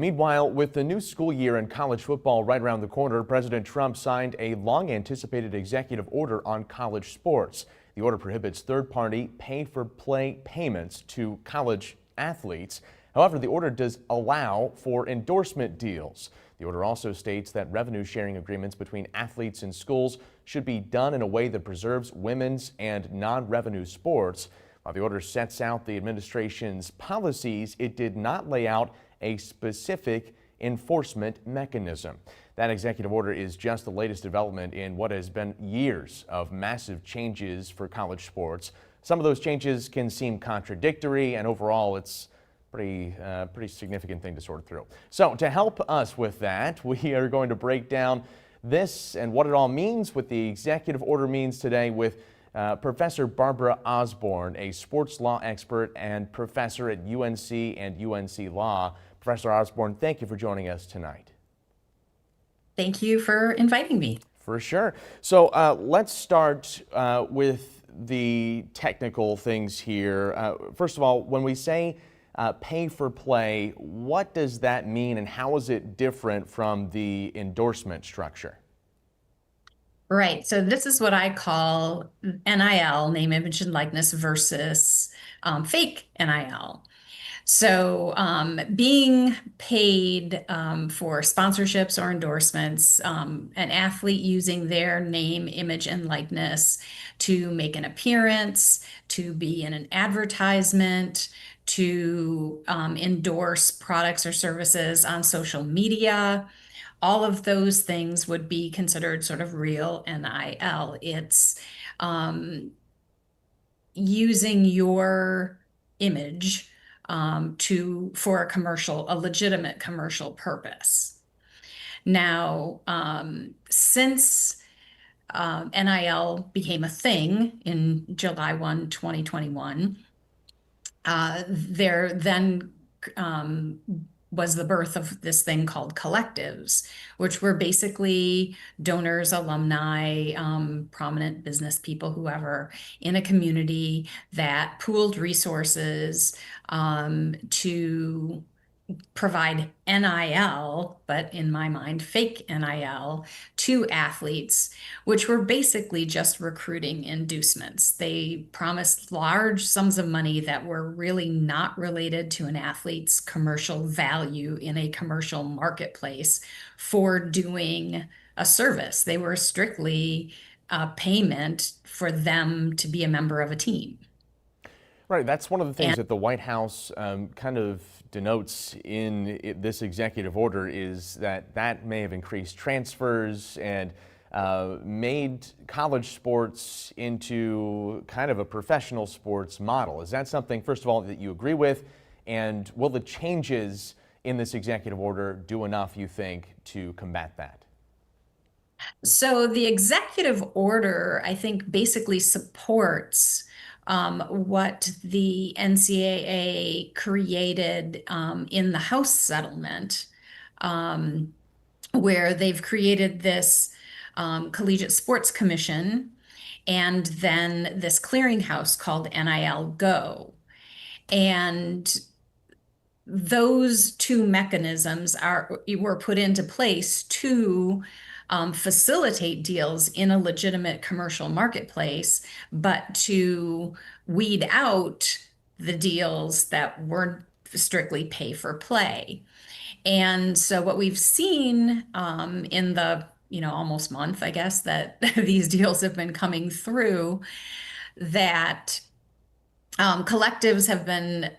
Meanwhile, with the new school year and college football right around the corner, President Trump signed a long-anticipated executive order on college sports. The order prohibits third-party pay-for-play payments to college athletes. However, the order does allow for endorsement deals. The order also states that revenue-sharing agreements between athletes and schools should be done in a way that preserves women's and non-revenue sports. While the order sets out the administration's policies, it did not lay out a specific enforcement mechanism. That executive order is just the latest development in what has been years of massive changes for college sports. Some of those changes can seem contradictory, and overall it's pretty significant thing to sort through. So to help us with that, we are going to break down this and what it all means, what the executive order means today with Professor Barbara Osborne, a sports law expert and professor at UNC and UNC Law. Professor Osborne, thank you for joining us tonight. Thank you for inviting me. For sure. So let's start with the technical things here. First of all, when we say pay for play, what does that mean and how is it different from the endorsement structure? Right. So this is what I call NIL, name, image, and likeness, versus fake NIL. So being paid for sponsorships or endorsements, an athlete using their name, image, and likeness to make an appearance, to be in an advertisement, to endorse products or services on social media. All of those things would be considered sort of real NIL. It's using your image for a legitimate commercial purpose. Now, since NIL became a thing in July 1, 2021, there then was the birth of this thing called collectives, which were basically donors, alumni, prominent business people, whoever, in a community that pooled resources to provide NIL, but in my mind, fake NIL, to athletes, which were basically just recruiting inducements. They promised large sums of money that were really not related to an athlete's commercial value in a commercial marketplace for doing a service. They were strictly a payment for them to be a member of a team. Right, that's one of the things that the White House kind of denotes in this executive order, is that may have increased transfers and made college sports into kind of a professional sports model. Is that something, first of all, that you agree with? And will the changes in this executive order do enough, you think, to combat that? So the executive order, I think, basically supports what the NCAA created in the House settlement, where they've created this Collegiate Sports Commission and then this clearinghouse called NIL Go. And those two mechanisms were put into place to facilitate deals in a legitimate commercial marketplace, but to weed out the deals that weren't strictly pay for play. And so what we've seen in the almost month, I guess, that these deals have been coming through, that collectives have been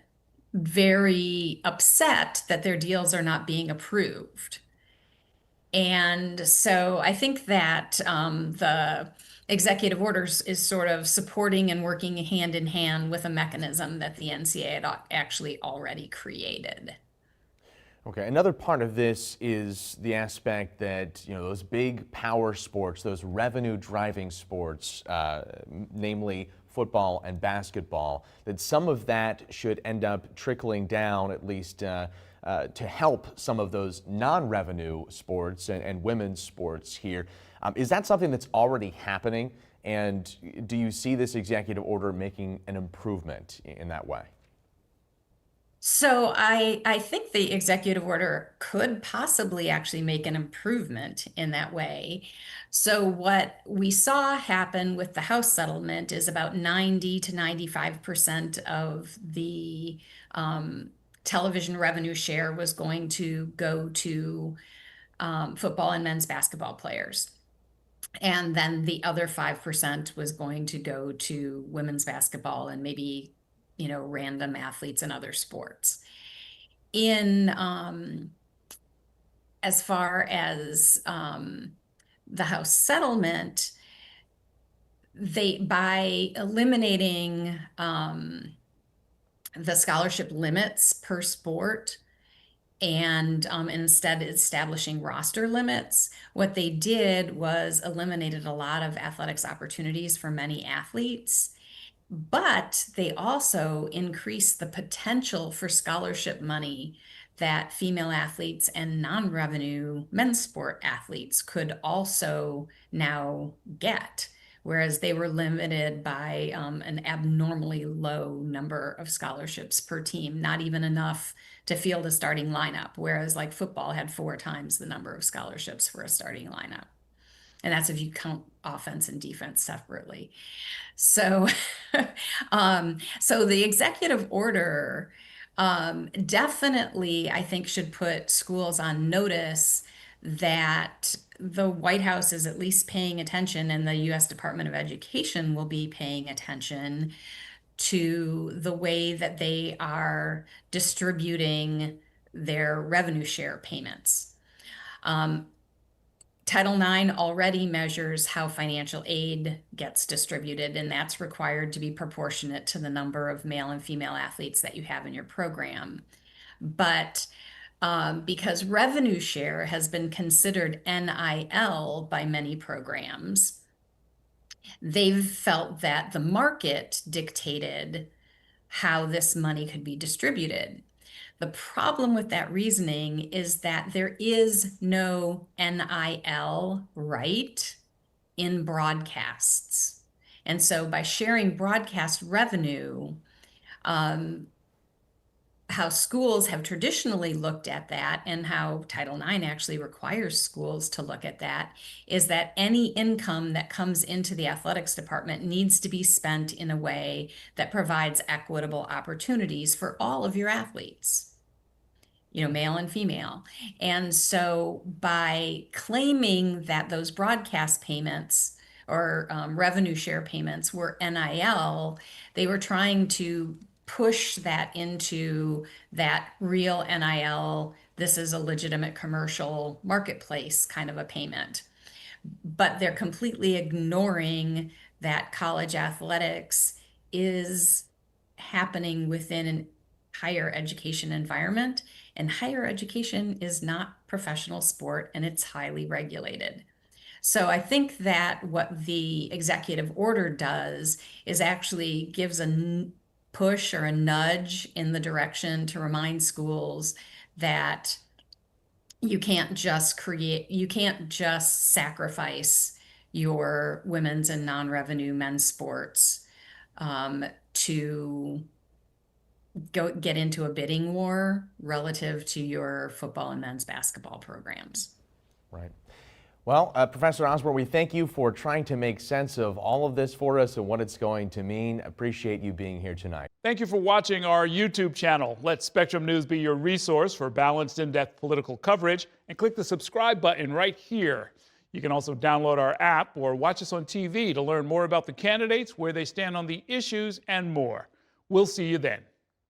very upset that their deals are not being approved. And so I think that the executive orders is sort of supporting and working hand in hand with a mechanism that the NCAA had actually already created. Okay, another part of this is the aspect that, those big power sports, those revenue driving sports, namely football and basketball, that some of that should end up trickling down, at least to help some of those non-revenue sports and women's sports here. Is that something that's already happening? And do you see this executive order making an improvement in that way? So I think the executive order could possibly actually make an improvement in that way. So what we saw happen with the House settlement is about 90 to 95% of the television revenue share was going to go to football and men's basketball players. And then the other 5% was going to go to women's basketball and maybe, random athletes in other sports. In As far as the House settlement, they by eliminating the scholarship limits per sport and instead establishing roster limits, what they did was eliminated a lot of athletics opportunities for many athletes. But they also increased the potential for scholarship money that female athletes and non-revenue men's sport athletes could also now get, whereas they were limited by an abnormally low number of scholarships per team, not even enough to field a starting lineup, whereas like football had 4 times the number of scholarships for a starting lineup. And that's if you count offense and defense separately. So, so the executive order definitely, I think, should put schools on notice that the White House is at least paying attention, and the U.S. Department of Education will be paying attention to the way that they are distributing their revenue share payments. Title IX already measures how financial aid gets distributed, and that's required to be proportionate to the number of male and female athletes that you have in your program. But because revenue share has been considered NIL by many programs, they've felt that the market dictated how this money could be distributed. The problem with that reasoning is that there is no NIL right in broadcasts. And so by sharing broadcast revenue, how schools have traditionally looked at that and how Title IX actually requires schools to look at that is that any income that comes into the athletics department needs to be spent in a way that provides equitable opportunities for all of your athletes, male and female. And so by claiming that those broadcast payments or revenue share payments were NIL, they were trying to push that into that real NIL, this is a legitimate commercial marketplace kind of a payment. But they're completely ignoring that college athletics is happening within an higher education environment, and higher education is not professional sport and it's highly regulated. So I think that what the executive order does is actually gives a push or a nudge in the direction to remind schools that you can't just sacrifice your women's and non-revenue men's sports to get into a bidding war relative to your football and men's basketball programs. Right. Well, Professor Osborne, we thank you for trying to make sense of all of this for us and what it's going to mean. Appreciate you being here tonight. Thank you for watching our YouTube channel. Let Spectrum News be your resource for balanced, in-depth political coverage, and click the subscribe button right here. You can also download our app or watch us on TV to learn more about the candidates, where they stand on the issues, and more. We'll see you then.